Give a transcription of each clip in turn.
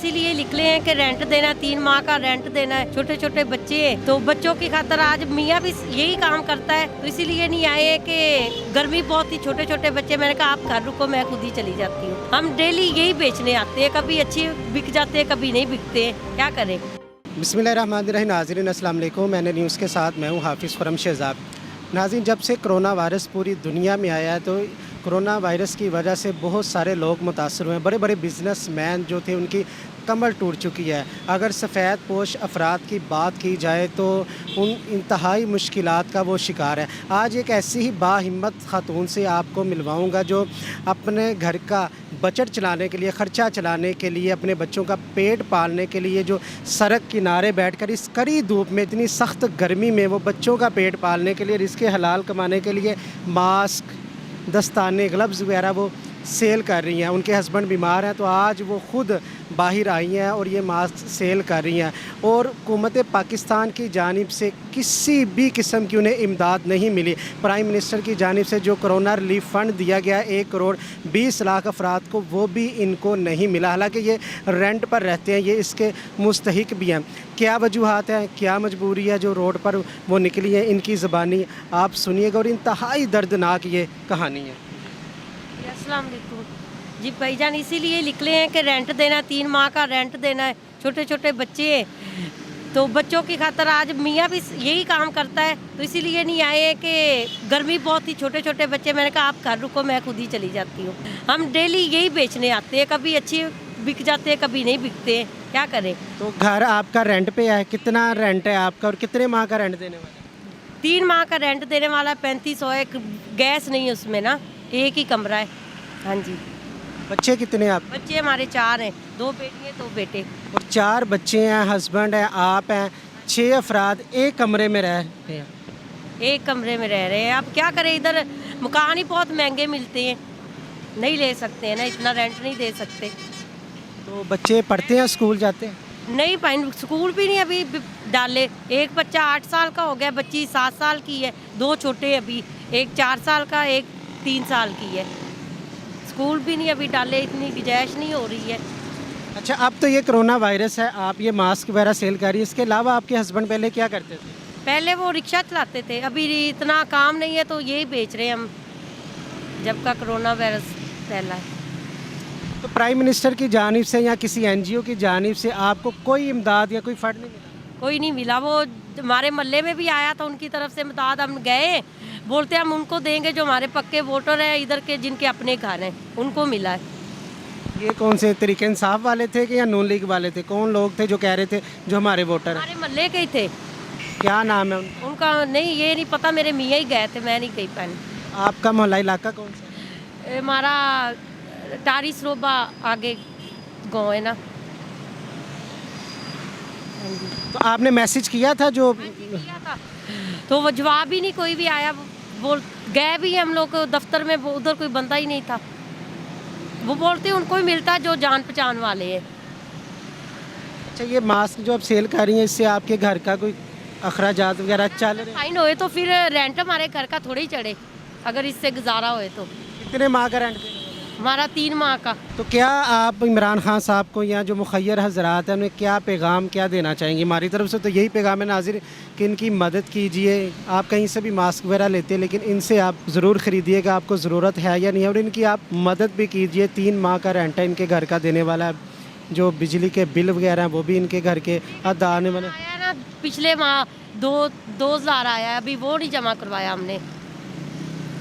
इसीलिए निकले हैं कि रेंट देना है, 3 माह का रेंट देना है। छोटे छोटे बच्चे हैं तो बच्चों की खातिर आज मियाँ भी यही काम करता है, तो इसीलिए नहीं आए कि गर्मी बहुत ही, छोटे छोटे बच्चे। मैंने कहा आप घर रुको, मैं खुद ही चली जाती हूँ। हम डेली यही बेचने आते हैं, कभी अच्छे बिक जाते हैं, कभी नहीं बिकते हैं, क्या करें। बिस्मिल्लाहिर्रहमानिर्रहीम। नाज़रीन अस्सलाम वालेकुम। मैंने न्यूज़ के साथ मैं हूँ हाफिज़ खुरम शहज़ाद। नाज़रीन, जब से कोरोना वायरस पूरी दुनिया में आया है तो कोरोना वायरस की वजह से बहुत सारे लोग मुतासर हुए हैं। बड़े बड़े बिजनेसमैन जो थे उनकी कमर टूट चुकी है। अगर सफ़ेद पोश अफराद की बात की जाए तो उन इंतहाई मुश्किलात का वो शिकार है। आज एक ऐसी ही बाहिम्मत खातून से आपको मिलवाऊंगा जो अपने घर का बजट चलाने के लिए, ख़र्चा चलाने के लिए, अपने बच्चों का पेट पालने के लिए जो सड़क किनारे बैठकर इस कड़ी धूप में, इतनी सख्त गर्मी में वो बच्चों का पेट पालने के लिए, रिज़्क़ हलाल कमाने के लिए मास्क, दस्ताने, ग्लव्स वगैरह वो सेल कर रही हैं। उनके हस्बैंड बीमार हैं तो आज वो ख़ुद बाहर आई हैं और ये मास्क सेल कर रही हैं। और हुकूमत पाकिस्तान की जानिब से किसी भी किस्म की उन्हें इमदाद नहीं मिली। प्राइम मिनिस्टर की जानिब से जो कोरोना रिलीफ फ़ंड दिया गया 1 करोड़ 20 लाख अफराद को, वो भी इनको नहीं मिला। हालांकि ये रेंट पर रहते हैं, ये इसके मुस्तहिक भी हैं। क्या वजूहात हैं, क्या मजबूरी है जो रोड पर वो निकली है, इनकी ज़बानी आप सुनिएगा और इंतहाई दर्दनाक ये कहानी है। अस्सलाम वालेकुम जी भाईजान, इसीलिए निकले हैं कि रेंट देना है, 3 माह का रेंट देना है। छोटे छोटे बच्चे हैं तो बच्चों की खातिर आज मियाँ भी यही काम करता है, तो इसीलिए नहीं आए कि गर्मी बहुत ही, छोटे छोटे बच्चे। मैंने कहा आप घर रुको, मैं खुद ही चली जाती हूँ। हम डेली यही बेचने आते हैं, कभी अच्छे बिक जाते हैं, कभी नहीं बिकते हैं, क्या करें। तो घर आपका रेंट पे है, कितना रेंट है आपका और कितने माह का रेंट देने वाला है? 3 माह का रेंट देने वाला 3500 है। गैस नहीं है उसमें ना, एक ही कमरा है। हाँ जी। बच्चे कितने हैं आप? बच्चे हमारे 4 हैं, 2 बेटियाँ 2 बेटे। और 4 बच्चे हैं, हस्बैंड हैं, आप हैं, 6 अफराद एक कमरे में रह रहे हैं। एक कमरे में रह रहे हैं। अब क्या करें, इधर मकान ही बहुत महंगे मिलते हैं, नहीं ले सकते हैं ना, इतना रेंट नहीं दे सकते। तो बच्चे पढ़ते हैं, स्कूल जाते हैं? नहीं पाइन, स्कूल भी नहीं अभी डाले। एक बच्चा 8 साल का हो गया, बच्ची 7 साल की है, 2 छोटे अभी, एक 4 साल का, एक 3 साल की है। स्कूल भी नहीं अभी डाले, इतनी गुंजाइश नहीं हो रही है। अच्छा, अब तो ये कोरोना वायरस है, आप ये मास्क वगैरह सेल कर रही है, इसके अलावा आपके हस्बैंड पहले क्या करते थे? पहले वो रिक्शा चलाते थे, अभी इतना काम नहीं है तो यही बेच रहे हैं हम, जब का कोरोना वायरस फैला है। तो प्राइम मिनिस्टर की जानिब से या किसी एनजीओ की जानिब से आपको कोई इमदाद या कोई फ़ंड नहीं मिला? कोई नहीं मिला। वो हमारे मोहल्ले में भी आया था, उनकी तरफ से इमदाद, हम गए, बोलते हम उनको देंगे जो हमारे पक्के वोटर हैं इधर के, जिनके अपने घर हैं, उनको मिला है। ये कौन से तरीके इंसाफ वाले थे कि या नून लीग वाले थे? कौन लोग थे जो कह रहे थे जो हमारे वोटर हैं? हमारे मोहल्ले के ही थे। क्या नाम है उनका? उनका नहीं, ये नहीं पता, मेरे मियाँ ही गए थे, मैं नहीं गई पहले। आपका मोहल्ला इलाका कौन सा? हमारा टारी सरोबा आगे गाँव है ना। हाँ जी। तो आपने मैसेज किया था जो? किया था तो वो जवाब ही नहीं, कोई भी आया। बोल गए भी हम लोग दफ्तर में, उधर कोई बंदा ही नहीं था। वो बोलते उनको ही मिलता जो जान पहचान वाले हैं। अच्छा, ये मास्क जो आप सेल कर रही हैं, इससे आपके घर का कोई अखराजात वगैरह चल रहे हैं? फाइन होए तो फिर रेंट हमारे घर का थोड़ी ही चढ़े, अगर इससे गुजारा होए तो। कितने माह का रेंट देने वाले हैं? हमारा 3 माह का। तो क्या आप इमरान खान साहब को या जो मुखय्यर हजरात हैं उन्हें क्या पैगाम क्या देना चाहेंगी? हमारी तरफ से तो यही पैगाम है नाज़िर कि इनकी मदद कीजिए। आप कहीं से भी मास्क वगैरह लेते हैं, लेकिन इनसे आप ज़रूर ख़रीदिएगा, आपको ज़रूरत है या नहीं है, और इनकी आप मदद भी कीजिए। 3 माह का रेंट है इनके घर का देने वाला है, जो बिजली के बिल वगैरह हैं वो भी इनके घर के अदा आने वाले। आया ना पिछले माह 2,000 आया, अभी वो नहीं जमा करवाया हमने।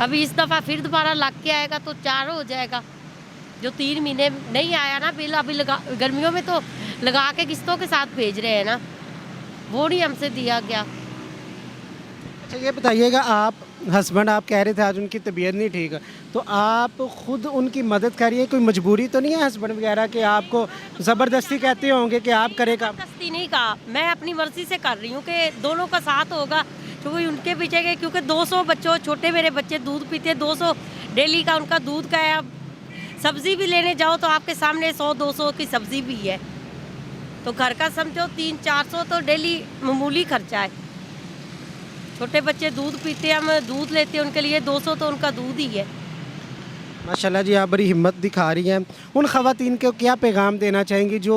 अभी इस दफ़ा फिर दोबारा लग के आएगा तो 4 हो जाएगा। जो 3 महीने नहीं आया ना बिल, अभी गर्मियों में तो लगा के किस्तों के साथ भेज रहे हैं ना, वो नहीं हमसे दिया गया। अच्छा, ये बताइएगा, आप हस्बैंड आप कह रहे थे आज उनकी तबीयत नहीं ठीक है, तो आप खुद उनकी मदद करिए। कोई मजबूरी तो नहीं है हस्बैंड वगैरह कि आपको ज़बरदस्ती कहते होंगे कि आप करें काम? ज़बरदस्ती नहीं कहा, मैं अपनी मर्जी से कर रही हूँ कि दोनों का साथ होगा, क्योंकि उनके पीछे के, क्योंकि 200 बच्चों, छोटे मेरे बच्चे दूध पीते, 200 डेली का उनका दूध का है। सब्ज़ी भी लेने जाओ तो आपके सामने 100-200 की सब्ज़ी भी है, तो घर का समझो 300-400 तो डेली मामूली खर्चा है। छोटे बच्चे दूध पीते हैं, हम दूध लेते हैं उनके लिए, 200 तो उनका दूध ही है। माशाल्लाह जी, आप बड़ी हिम्मत दिखा रही हैं। उन ख़वातीन को क्या पैगाम देना चाहेंगी जो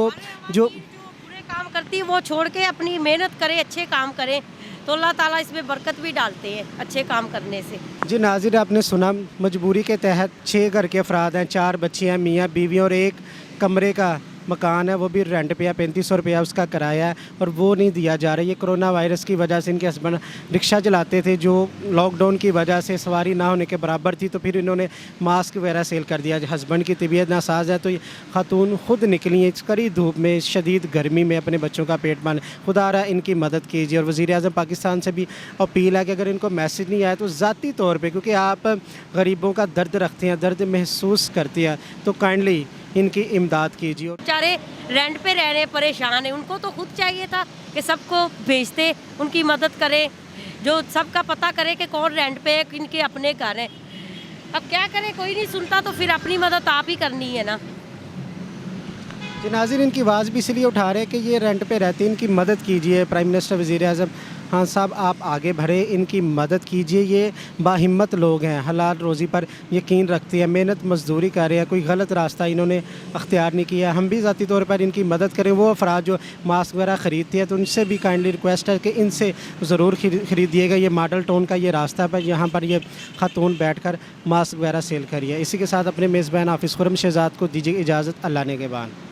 जो बुरे काम करती है वो छोड़ के अपनी मेहनत करें, अच्छे काम करें, तो अल्लाह ताला इसमें बरकत भी डालते हैं अच्छे काम करने से। जी नाज़रीन, आपने सुना मजबूरी के तहत 6 घर के अफराद हैं, 4 बच्चे हैं, मियाँ बीवी और एक कमरे का मकान है, वो भी रेंट पे है, 3500 रुपया उसका किराया है और वो नहीं दिया जा रहा है। ये कोरोना वायरस की वजह से इनके हस्बैंड रिक्शा चलाते थे जो लॉकडाउन की वजह से सवारी ना होने के बराबर थी, तो फिर इन्होंने मास्क वगैरह सेल कर दिया। हस्बैंड की तबीयत नासाज है तो ये खातून खुद निकली हैं इस कड़ी धूप में, शदीद गर्मी में अपने बच्चों का पेट पाल। खुदा रहा इनकी मदद कीजिए। और वज़ीर-ए-आज़म पाकिस्तान से भी अपील है कि अगर इनको मैसेज नहीं आया तो ज़ाती तौर पर, क्योंकि आप गरीबों का दर्द रखते हैं, दर्द महसूस करते हैं, तो काइंडली इनकी इमदाद कीजिए। बेचारे रेंट पे रह रहे परेशान हैं, उनको तो खुद चाहिए था कि सबको भेजते, उनकी मदद करें, जो सबका पता करे कि कौन रेंट पे है, किनके अपने घर हैं। अब क्या करें, कोई नहीं सुनता तो फिर अपनी मदद आप ही करनी है ना। जी नाज़रीन, इनकी आवाज़ भी इसलिए उठा रहे हैं कि ये रेंट पे रहते हैं, इनकी मदद कीजिए। प्राइम मिनिस्टर वज़ीर-ए-आज़म खान साहब, आप आगे बढ़े, इनकी मदद कीजिए। ये बाहिम्मत लोग हैं, हलाल रोज़ी पर यकीन रखते हैं, मेहनत मजदूरी कर रहे हैं, कोई गलत रास्ता इन्होंने अख्तियार नहीं किया। हम भी ज़ाती तौर पर इनकी मदद करें। वो अफराद जो मास्क वगैरह ख़रीदते हैं तो उनसे भी काइंडली रिक्वेस्ट है कि इनसे ज़रूर ख़रीदिएगा। ये मॉडल टाउन का ये रास्ता पर, यहाँ पर ये खातून बैठ कर मास्क वगैरह सेल करिए। इसी के साथ अपने मेज़बान हाफिज़ खुर्रम शहज़ाद को दीजिए इजाज़त। अल्लाह ने के बाद।